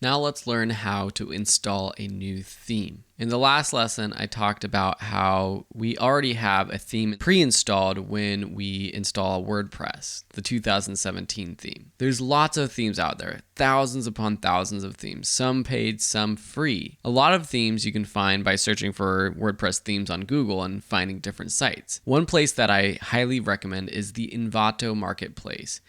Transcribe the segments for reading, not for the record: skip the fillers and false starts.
Now let's learn how to install a new theme. In the last lesson, I talked about how we already have a theme pre-installed when we install WordPress, the 2017 theme. There's lots of themes out there, thousands upon thousands of themes, some paid, some free. A lot of themes you can find by searching for WordPress themes on Google and finding different sites. One place that I highly recommend is the Envato marketplace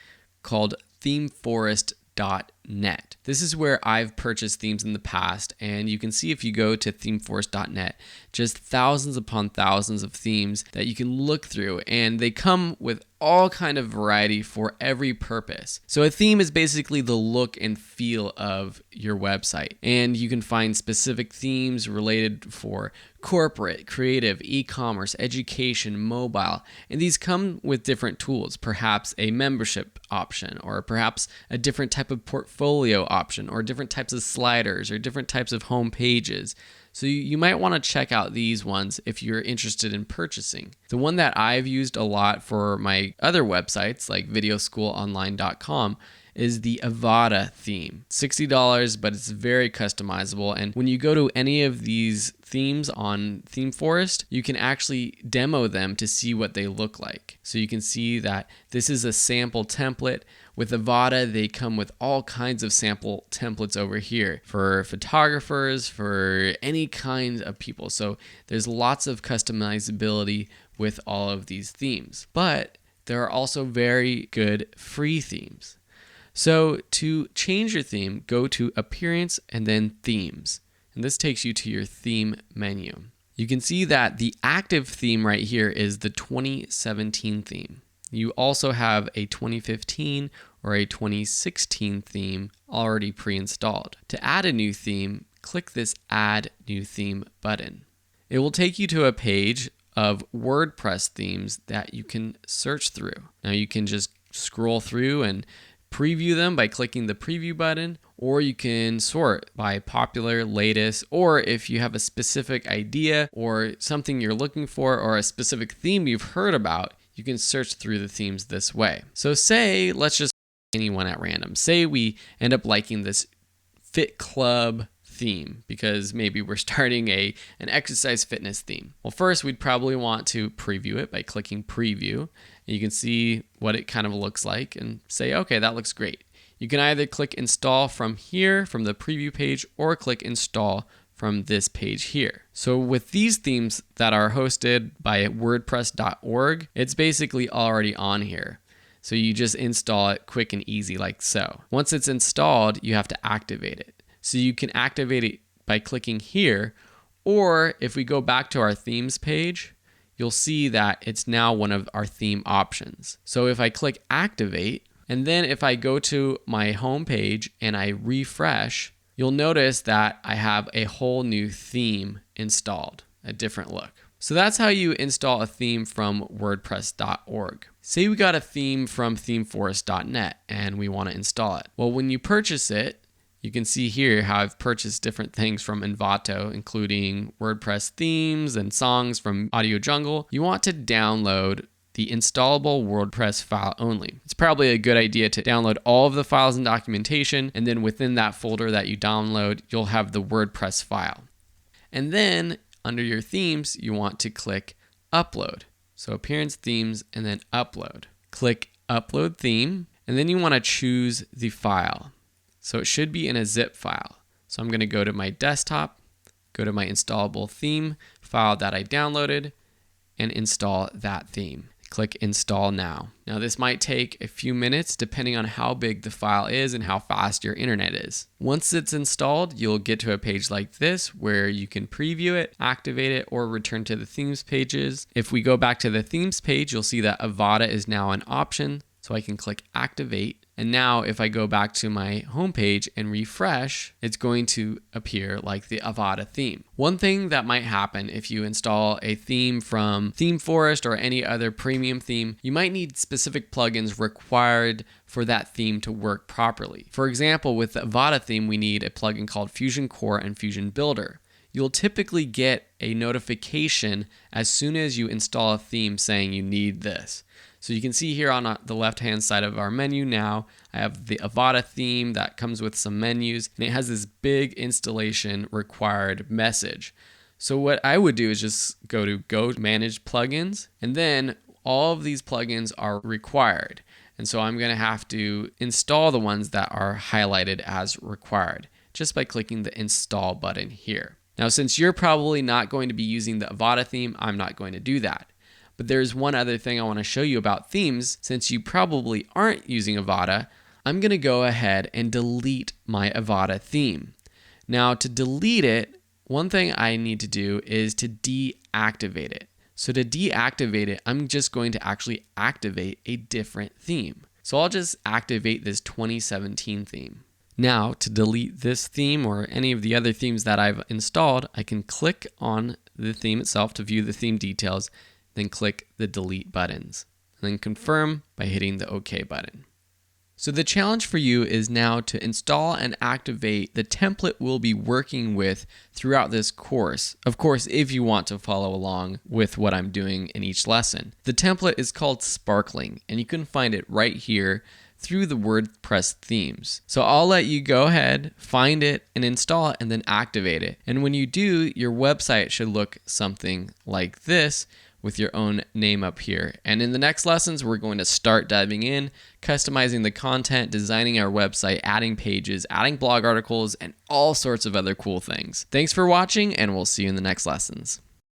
called themeforest.net. This is where I've purchased themes in the past, and you can see if you go to themeforest.net, just thousands upon thousands of themes that you can look through, and they come with all kind of variety for every purpose. So a theme is basically the look and feel of your website, and you can find specific themes related for corporate, creative, e-commerce, education, mobile, and these come with different tools, perhaps a membership option, or perhaps a different type of portfolio option, or different types of sliders, or different types of home pages. So you might want to check out these ones if you're interested in purchasing. The one that I've used a lot for my other websites like videoschoolonline.com is the Avada theme. $60, but it's very customizable. And when you go to any of these themes on ThemeForest, you can actually demo them to see what they look like. So you can see that this is a sample template. With Avada, they come with all kinds of sample templates over here for photographers, for any kind of people. So there's lots of customizability with all of these themes. But there are also very good free themes. So to change your theme, go to Appearance and then Themes. And this takes you to your theme menu. You can see that the active theme right here is the 2017 theme. You also have a 2015 or a 2016 theme already pre-installed. To add a new theme, click this Add New Theme button. It will take you to a page of WordPress themes that you can search through. Now you can just scroll through and preview them by clicking the preview button, or you can sort by popular, latest, or if you have a specific idea or something you're looking for or a specific theme you've heard about, you can search through the themes this way. So say, let's just pick anyone at random. Say we end up liking this Fit Club theme because maybe we're starting an exercise fitness theme. Well, first we'd probably want to preview it by clicking preview. You can see what it kind of looks like and say, okay, that looks great. You can either click install from here, from the preview page, or click install from this page here. So with these themes that are hosted by wordpress.org, it's basically already on here. So you just install it quick and easy like so. Once it's installed, you have to activate it. So you can activate it by clicking here, or if we go back to our themes page, you'll see that it's now one of our theme options. So if I click activate, and then if I go to my home page and I refresh, you'll notice that I have a whole new theme installed, a different look. So that's how you install a theme from wordpress.org. Say we got a theme from themeforest.net and we want to install it. Well, when you purchase it, you can see here how I've purchased different things from Envato, including WordPress themes and songs from Audio Jungle. You want to download the installable WordPress file only. It's probably a good idea to download all of the files and documentation, and then within that folder that you download, you'll have the WordPress file. And then under your themes, you want to click Upload. So Appearance, Themes, and then Upload. Click Upload Theme, and then you want to choose the file. So it should be in a zip file. So I'm going to go to my desktop, go to my installable theme file that I downloaded, and install that theme. Click Install Now. Now this might take a few minutes depending on how big the file is and how fast your internet is. Once it's installed, you'll get to a page like this where you can preview it, activate it, or return to the themes pages. If we go back to the themes page, you'll see that Avada is now an option. So I can click Activate. And now if I go back to my homepage and refresh, it's going to appear like the Avada theme. One thing that might happen if you install a theme from ThemeForest or any other premium theme, you might need specific plugins required for that theme to work properly. For example, with the Avada theme, we need a plugin called Fusion Core and Fusion Builder. You'll typically get a notification as soon as you install a theme saying you need this. So you can see here on the left-hand side of our menu now, I have the Avada theme that comes with some menus, and it has this big installation required message. So what I would do is just go to Go Manage Plugins, and then all of these plugins are required. And so I'm going to have to install the ones that are highlighted as required just by clicking the Install button here. Now, since you're probably not going to be using the Avada theme, I'm not going to do that. But there's one other thing I want to show you about themes. Since you probably aren't using Avada, I'm going to go ahead and delete my Avada theme. Now, to delete it, one thing I need to do is to deactivate it. So to deactivate it, I'm just going to actually activate a different theme. So I'll just activate this 2017 theme. Now, to delete this theme or any of the other themes that I've installed, I can click on the theme itself to view the theme details, then click the delete buttons, and then confirm by hitting the OK button. So the challenge for you is now to install and activate the template we'll be working with throughout this course. Of course, if you want to follow along with what I'm doing in each lesson. The template is called Sparkling, and you can find it right here through the WordPress themes. So I'll let you go ahead, find it, and install it, and then activate it. And when you do, your website should look something like this, with your own name up here. And in the next lessons, we're going to start diving in, customizing the content, designing our website, adding pages, adding blog articles, and all sorts of other cool things. Thanks for watching, and we'll see you in the next lessons.